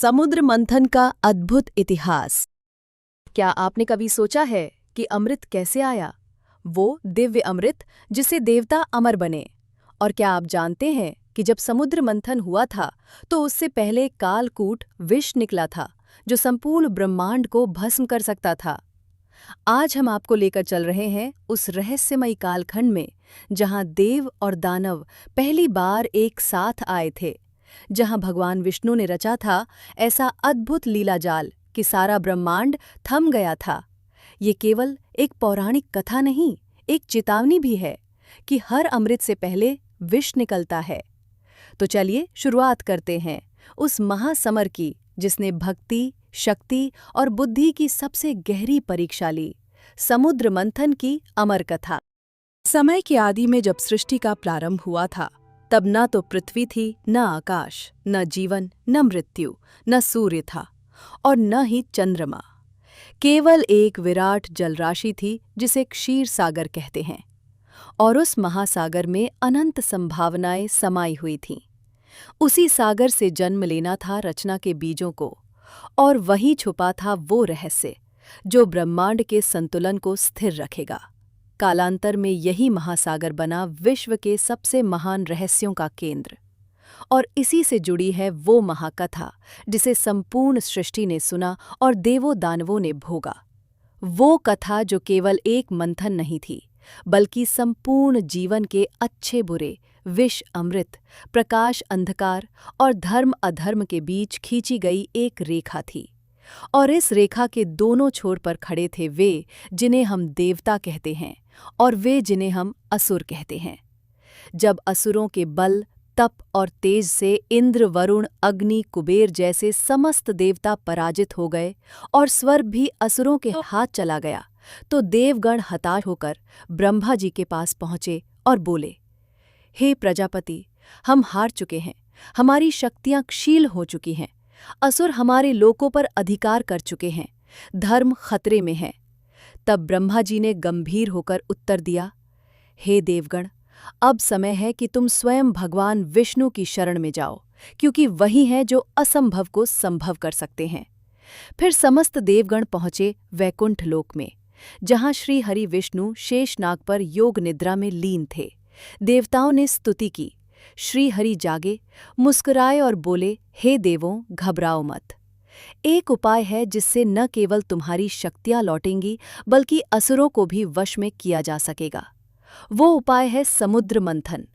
समुद्र मंथन का अद्भुत इतिहास। क्या आपने कभी सोचा है कि अमृत कैसे आया? वो दिव्य अमृत जिससे देवता अमर बने। और क्या आप जानते हैं कि जब समुद्र मंथन हुआ था तो उससे पहले कालकूट विष निकला था जो संपूर्ण ब्रह्मांड को भस्म कर सकता था। आज हम आपको लेकर चल रहे हैं उस रहस्यमयी कालखंड में जहां देव और दानव पहली बार एक साथ आए थे, जहां भगवान विष्णु ने रचा था ऐसा अद्भुत लीला जाल कि सारा ब्रह्मांड थम गया था। ये केवल एक पौराणिक कथा नहीं, एक चेतावनी भी है कि हर अमृत से पहले विष निकलता है। तो चलिए शुरुआत करते हैं उस महासमर की जिसने भक्ति, शक्ति और बुद्धि की सबसे गहरी परीक्षा ली, समुद्र मंथन की अमर कथा। समय के आदि में जब सृष्टि का प्रारंभ हुआ था, तब न तो पृथ्वी थी, न आकाश, न जीवन, न मृत्यु, न सूर्य था और न ही चंद्रमा। केवल एक विराट जलराशि थी जिसे क्षीर सागर कहते हैं, और उस महासागर में अनंत संभावनाएं समाई हुई थीं। उसी सागर से जन्म लेना था रचना के बीजों को, और वहीं छुपा था वो रहस्य जो ब्रह्मांड के संतुलन को स्थिर रखेगा। कालांतर में यही महासागर बना विश्व के सबसे महान रहस्यों का केंद्र, और इसी से जुड़ी है वो महाकथा जिसे संपूर्ण सृष्टि ने सुना और देवों दानवों ने भोगा। वो कथा जो केवल एक मंथन नहीं थी, बल्कि संपूर्ण जीवन के अच्छे बुरे, विष अमृत, प्रकाश अंधकार और धर्म अधर्म के बीच खींची गई एक रेखा थी। और इस रेखा के दोनों छोर पर खड़े थे वे जिन्हें हम देवता कहते हैं और वे जिन्हें हम असुर कहते हैं। जब असुरों के बल, तप और तेज से इंद्र, वरुण, अग्नि, कुबेर जैसे समस्त देवता पराजित हो गए और स्वर्ग भी असुरों के हाथ चला गया, तो देवगण हताश होकर ब्रह्मा जी के पास पहुंचे और बोले, हे प्रजापति, हम हार चुके हैं, हमारी शक्तियां क्षीण हो चुकी हैं, असुर हमारे लोकों पर अधिकार कर चुके हैं, धर्म खतरे में है। तब ब्रह्मा जी ने गंभीर होकर उत्तर दिया, हे देवगण, अब समय है कि तुम स्वयं भगवान विष्णु की शरण में जाओ, क्योंकि वही हैं जो असंभव को संभव कर सकते हैं। फिर समस्त देवगण पहुंचे वैकुंठ लोक में, जहां श्री हरि विष्णु शेषनाग पर योग निद्रा में लीन थे। देवताओं ने स्तुति की। श्री हरि जागे, मुस्कुराए और बोले, हे देवों, घबराओ मत। एक उपाय है जिससे न केवल तुम्हारी शक्तियां लौटेंगी, बल्कि असुरों को भी वश में किया जा सकेगा। वो उपाय है समुद्र मंथन।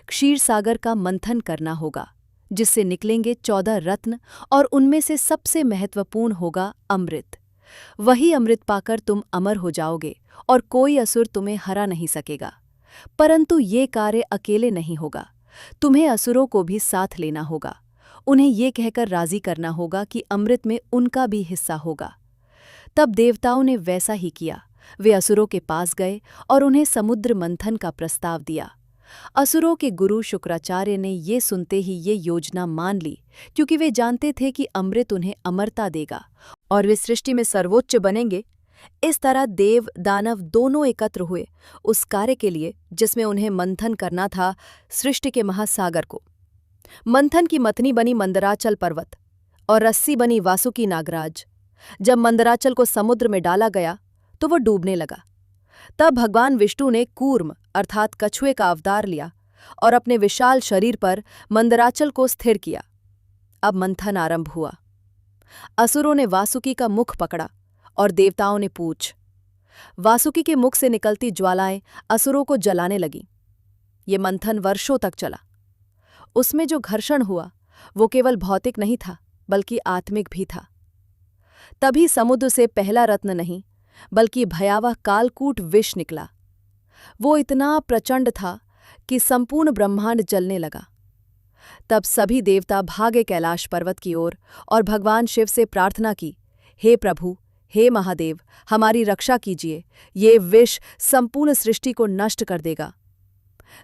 क्षीर सागर का मंथन करना होगा, जिससे निकलेंगे 14 रत्न, और उनमें से सबसे महत्वपूर्ण होगा अमृत। वही अमृत पाकर तुम अमर हो जाओगे और कोई असुर तुम्हें हरा नहीं सकेगा। परंतु ये कार्य अकेले नहीं होगा, तुम्हें असुरों को भी साथ लेना होगा। उन्हें ये कहकर राजी करना होगा कि अमृत में उनका भी हिस्सा होगा। तब देवताओं ने वैसा ही किया। वे असुरों के पास गए और उन्हें समुद्र मंथन का प्रस्ताव दिया। असुरों के गुरु शुक्राचार्य ने ये सुनते ही ये योजना मान ली, क्योंकि वे जानते थे कि अमृत उन्हें अमरता देगा और वे सृष्टि में सर्वोच्च बनेंगे। इस तरह देव दानव दोनों एकत्र हुए उस कार्य के लिए जिसमें उन्हें मंथन करना था सृष्टि के महासागर को। मंथन की मथनी बनी मंदराचल पर्वत और रस्सी बनी वासुकी नागराज। जब मंदराचल को समुद्र में डाला गया तो वो डूबने लगा। तब भगवान विष्णु ने कूर्म अर्थात कछुए का अवतार लिया और अपने विशाल शरीर पर मंदराचल को स्थिर किया। अब मंथन आरंभ हुआ। असुरों ने वासुकी का मुख पकड़ा और देवताओं ने पूंछ। वासुकी के मुख से निकलती ज्वालाएं असुरों को जलाने लगीं। ये मंथन वर्षों तक चला। उसमें जो घर्षण हुआ वो केवल भौतिक नहीं था, बल्कि आत्मिक भी था। तभी समुद्र से पहला रत्न नहीं, बल्कि भयावह कालकूट विष निकला। वो इतना प्रचंड था कि संपूर्ण ब्रह्मांड जलने लगा। तब सभी देवता भागे कैलाश पर्वत की ओर और भगवान शिव से प्रार्थना की, हे प्रभु, हे महादेव, हमारी रक्षा कीजिए, ये विष संपूर्ण सृष्टि को नष्ट कर देगा।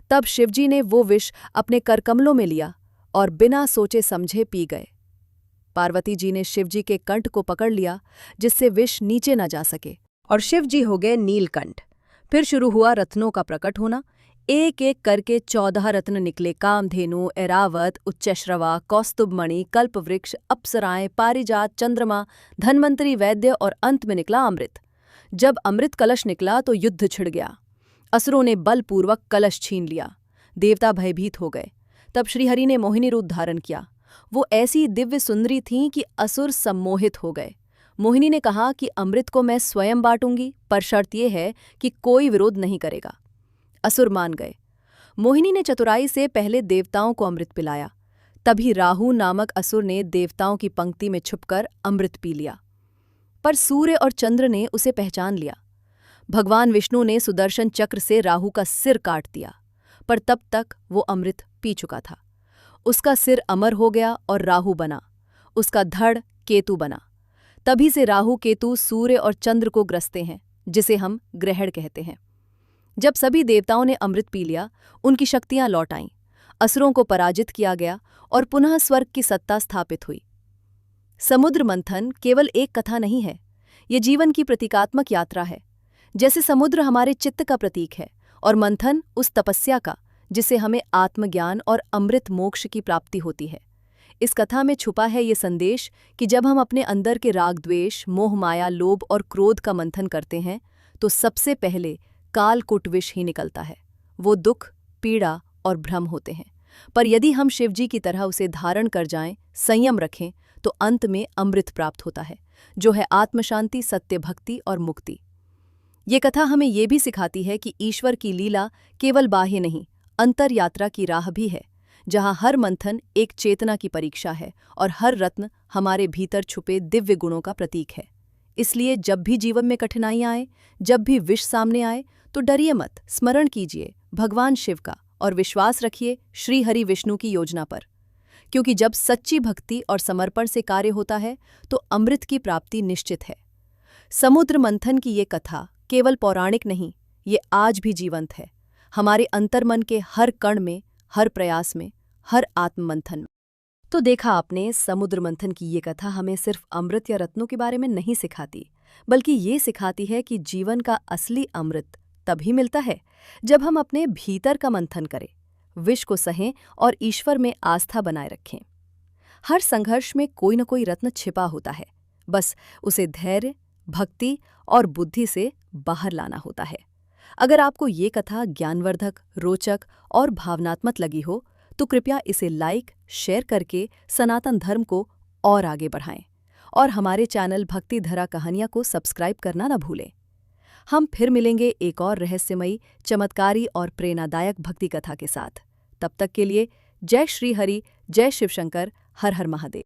तब शिवजी ने वो विष अपने करकमलों में लिया और बिना सोचे समझे पी गए। पार्वती जी ने शिवजी के कंठ को पकड़ लिया, जिससे विष नीचे न जा सके, और शिवजी हो गए नीलकंठ। फिर शुरू हुआ रत्नों का प्रकट होना। एक एक करके 14 रत्न निकले। कामधेनु, ऐरावत, उच्चश्रवा, कौस्तुभमणि, कल्पवृक्ष, अप्सराएं, पारिजात, चंद्रमा, धन्वंतरी, वैद्य और अंत में निकला अमृत। जब अमृत कलश निकला तो युद्ध छिड़ गया। असुरों ने बलपूर्वक कलश छीन लिया। देवता भयभीत हो गए। तब श्रीहरि ने मोहिनी रूप धारण किया। वो ऐसी दिव्य सुंदरी थीं कि असुर सम्मोहित हो गए। मोहिनी ने कहा कि अमृत को मैं स्वयं बांटूंगी, पर शर्त यह है कि कोई विरोध नहीं करेगा। असुर मान गए। मोहिनी ने चतुराई से पहले देवताओं को अमृत पिलाया। तभी राहु नामक असुर ने देवताओं की पंक्ति में छुपकर अमृत पी लिया। पर सूर्य और चंद्र ने उसे पहचान लिया। भगवान विष्णु ने सुदर्शन चक्र से राहु का सिर काट दिया, पर तब तक वो अमृत पी चुका था। उसका सिर अमर हो गया और राहु बना। उसका धड़ केतु बना। तभी से राहु केतु सूर्य और चंद्र को ग्रसते हैं, जिसे हम ग्रहण कहते हैं। जब सभी देवताओं ने अमृत पी लिया, उनकी शक्तियां लौट आईं। असुरों को पराजित किया गया और पुनः स्वर्ग की सत्ता स्थापित हुई। समुद्र मंथन केवल एक कथा नहीं है, ये जीवन की प्रतीकात्मक यात्रा है। जैसे समुद्र हमारे चित्त का प्रतीक है और मंथन उस तपस्या का जिससे हमें आत्मज्ञान और अमृत मोक्ष की प्राप्ति होती है। इस कथा में छुपा है ये संदेश कि जब हम अपने अंदर के राग, द्वेष, मोह, माया, लोभ और क्रोध का मंथन करते हैं तो सबसे पहले कालकूट विष ही निकलता है। वो दुख, पीड़ा और भ्रम होते हैं, पर यदि हम शिवजी की तरह उसे धारण कर जाएं, संयम रखें, तो अंत में अमृत प्राप्त होता है, जो है आत्मशांति, सत्य, भक्ति और मुक्ति। ये कथा हमें ये भी सिखाती है कि ईश्वर की लीला केवल बाह्य नहीं, अंतर यात्रा की राह भी है, जहाँ हर मंथन एक चेतना की परीक्षा है और हर रत्न हमारे भीतर छुपे दिव्य गुणों का प्रतीक है। इसलिए जब भी जीवन में कठिनाइयाँ आए, जब भी विष सामने आए, तो डरिए मत, स्मरण कीजिए भगवान शिव का और विश्वास रखिए श्री हरि विष्णु की योजना पर। क्योंकि जब सच्ची भक्ति और समर्पण से कार्य होता है तो अमृत की प्राप्ति निश्चित है। समुद्र मंथन की ये कथा केवल पौराणिक नहीं, ये आज भी जीवंत है, हमारे अंतर्मन के हर कण में, हर प्रयास में, हर आत्ममंथन में। तो देखा आपने, समुद्र मंथन की ये कथा हमें सिर्फ अमृत या रत्नों के बारे में नहीं सिखाती, बल्कि ये सिखाती है कि जीवन का असली अमृत तभी मिलता है जब हम अपने भीतर का मंथन करें, विष को सहें और ईश्वर में आस्था बनाए रखें। हर संघर्ष में कोई न कोई रत्न छिपा होता है, बस उसे धैर्य, भक्ति और बुद्धि से बाहर लाना होता है। अगर आपको ये कथा ज्ञानवर्धक, रोचक और भावनात्मक लगी हो तो कृपया इसे लाइक, शेयर करके सनातन धर्म को और आगे बढ़ाएं और हमारे चैनल भक्ति धरा कहानियाँ को सब्सक्राइब करना न भूलें। हम फिर मिलेंगे एक और रहस्यमयी, चमत्कारी और प्रेरणादायक भक्ति कथा के साथ। तब तक के लिए जय श्री हरि, जय शिव शंकर, हर हर महादेव।